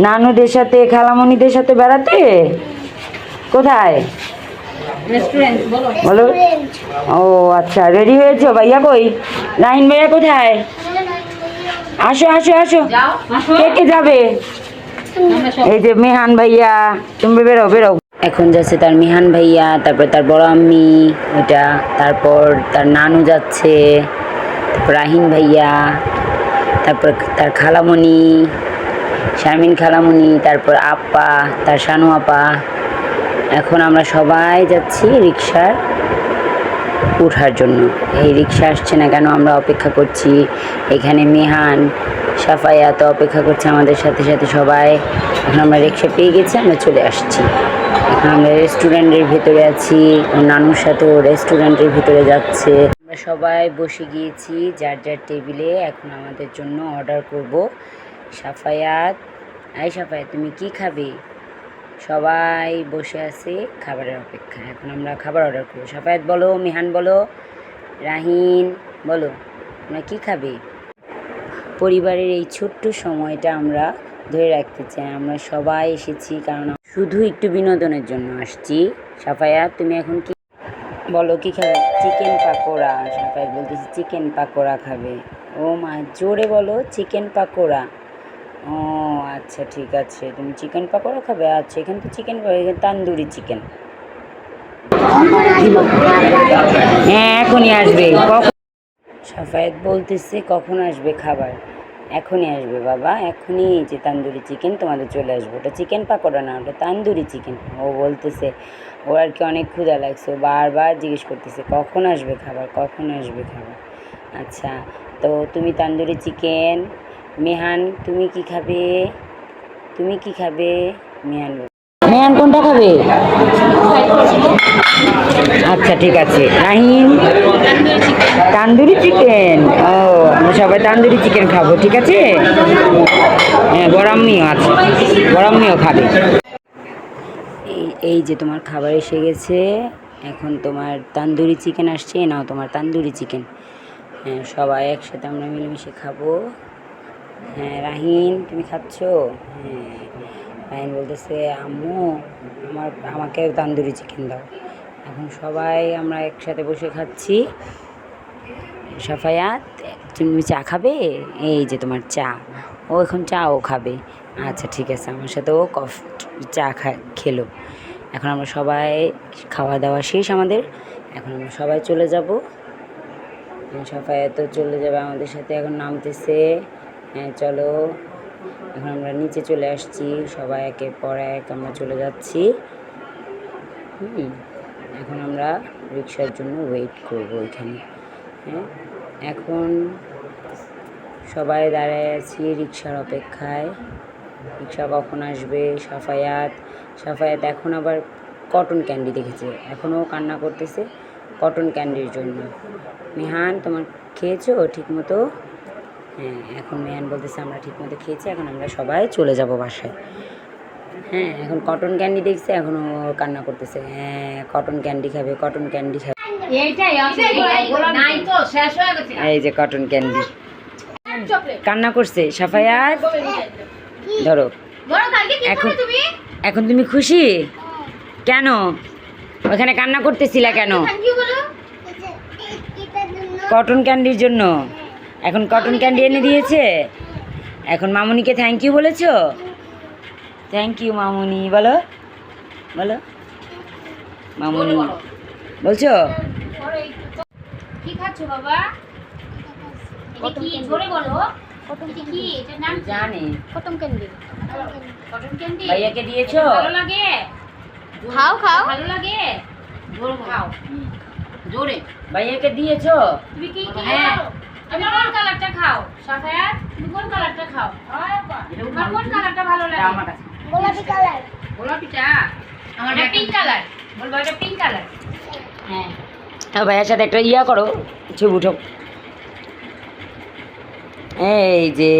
নানুদের সাথে খালামণিদের সাথে বেড়াতে? কোথায়? রেস্টুরেন্ট বলো। ও আচ্ছা, রেডি হয়েছো? ভাইয়া কই? রাহিন ভাইয়া কোথায়? আসো আসো আসো, কে কে যাবে? এই যে মেহান ভাইয়া, তুমি বেরো বেরো। এখন যাচ্ছে তার মেহান ভাইয়া, তারপর তার বড় আম্মি ওইটা, তারপর তার নানু যাচ্ছে, তারপর রাহিন ভাইয়া, তারপর তার খালামণি শারমিন খালামণি, তারপর আপা, তার শানু আপা। এখন আমরা সবাই যাচ্ছি রিক্সার ওঠার জন্য। এই রিক্সা আসছে না কেন, আমরা অপেক্ষা করছি। এখানে মেহান সাফায়া তো অপেক্ষা করছে আমাদের সাথে সাথে সবাই। এখন আমরা রিক্সা পেয়ে গেছি, আমরা চলে আসছি। এখন আমরা রেস্টুরেন্টের ভিতরে আছি, ওর নানুর সাথে ও রেস্টুরেন্টের ভিতরে যাচ্ছে। আমরা সবাই বসে গিয়েছি যার যার টেবিলে। এখন আমাদের জন্য অর্ডার করব। সাফায়াত, আই সাফায়াত তুমি কি খাবে? সবাই বসে আছে খাবারের অপেক্ষায়। এখন আমরা খাবার অর্ডার করবো। সাফায়াত বলো, মিহান বলো, রাহিন বলো, তোমরা কী খাবে? পরিবারের এই ছোট্ট সময়টা আমরা ধরে রাখতে চাই। আমরা সবাই এসেছি কারণ শুধু একটু বিনোদনের জন্য আসছি। সাফায়াত তুমি এখন কি বলো, কি খাবে? চিকেন পাকোড়া। সাফায়াত বলতেছি চিকেন পাকোড়া খাবে। ও মা, জোরে বলো, চিকেন পাকোড়া। ও আচ্ছা ঠিক আছে, তুমি চিকেন পাকোড়া খাবে? আচ্ছা, এখানে তো চিকেন তান্দুরি চিকেন। হ্যাঁ এখনই আসবে। সাফায়াত বলতেছে কখন আসবে খাবার? এখনই আসবে বাবা, এখনই। যে তান্দুরি চিকেন তোমাদের চলে আসবে। ওটা চিকেন পাকোড়া না, ওটা তান্দুরি চিকেন। ও বলতেছে ওর আর কি অনেক ক্ষুধা লাগছে, ও বারবার জিজ্ঞেস করতেছে কখন আসবে খাবার, কখন আসবে খাবার। আচ্ছা, তো তুমি তান্দুরি চিকেন। মেহান তুমি কি খাবে? তুমি কি খাবে? মেহান, মেহান কোনটা খাবে? আচ্ছা ঠিক আছে। রাহিন তান্দুরি চিকেন। ও আমরা সবাই তান্দুরি চিকেন খাবো, ঠিক আছে। হ্যাঁ বড় আম্মিও আছে, বড় আম্মিও খাবে। এই যে তোমার খাবার এসে গেছে। এখন তোমার তান্দুরি চিকেন আসছে, নাও তোমার তান্দুরি চিকেন। হ্যাঁ সবাই একসাথে আমরা মিলেমিশে খাবো। হ্যাঁ রাহিন তুমি খাচ্ছ? হ্যাঁ রাহিন বলতেছে আম্মু আমাকে তান্দুরি চিকেন দাও। এখন সবাই আমরা একসাথে বসে খাচ্ছি। সাফায়াত তুমি চা খাবে? এই যে তোমার চা, ও এখন চাও খাবে। আচ্ছা ঠিক আছে, আমার সাথে ও চা খেলো। এখন আমরা সবাই খাওয়া দাওয়া শেষ আমাদের। এখন আমরা সবাই চলে যাব। সাফায়াতও চলে যাবে আমাদের সাথে, এখন নামতেছে। হ্যাঁ চলো, এখন আমরা নিচে চলে আসছি। সবাই একের পর এক আমরা চলে যাচ্ছি। এখন আমরা রিক্সার জন্য ওয়েট করব এখানে। হ্যাঁ এখন সবাই দাঁড়ায় আছি রিক্সার অপেক্ষায়। রিক্সা কখন আসবে? সাফায়াত এখন আবার কটন ক্যান্ডি দেখেছে, এখনও কান্না করতেছে কটন ক্যান্ডির জন্য। মেহান তোমার খেয়েছো ঠিক মতো? হ্যাঁ এখন মেহান বলতেছে আমরা ঠিক মতো খেয়েছি, এখন আমরা সবাই চলে যাব বাসায়। হ্যাঁ এখন কটন ক্যান্ডি দেখছে, এখনও কান্না করতেছে। হ্যাঁ কটন ক্যান্ডি খাবে, কটন ক্যান্ডি খাবে। এই যে কটন ক্যান্ডি কান্না করছে সাফায়াত। ধরো এখন তুমি খুশি কেন? ওখানে কান্না করতেছিলা কেন? কটন ক্যান্ডির জন্য। এখন কটন ক্যান্ডি এনে দিয়েছে। এখন মামুনিকে থ্যাংক ইউ বলেছো? থ্যাংক ইউ মামুনি বলো, বলো মামুনি বলছো। কি খাচ্ছো বাবা? কি জোরে বলো। কি এটার নাম জানে? Cotton candy. কটন ক্যান্ডি ভাইয়াকে দিয়েছো? ভালো লাগে? খাও খাও, ভালো লাগে, জোরে খাও, জোরে। ভাইয়াকে দিয়েছো? তুমি কি কি খাও? তুমি কোন কালারটা খাও? সাফায়াত তুমি কোন কালারটা খাও? তোমার কোন কালারটা ভালো লাগে? আমার কাছে গোলাপি কালার। গোলাপিটা আমার পিঙ্ক কালার। বলবো এটা পিঙ্ক কালার। হ্যাঁ ভাইয়ার সাথে একটা ইয়া করো, ছবি উঠো। এই যে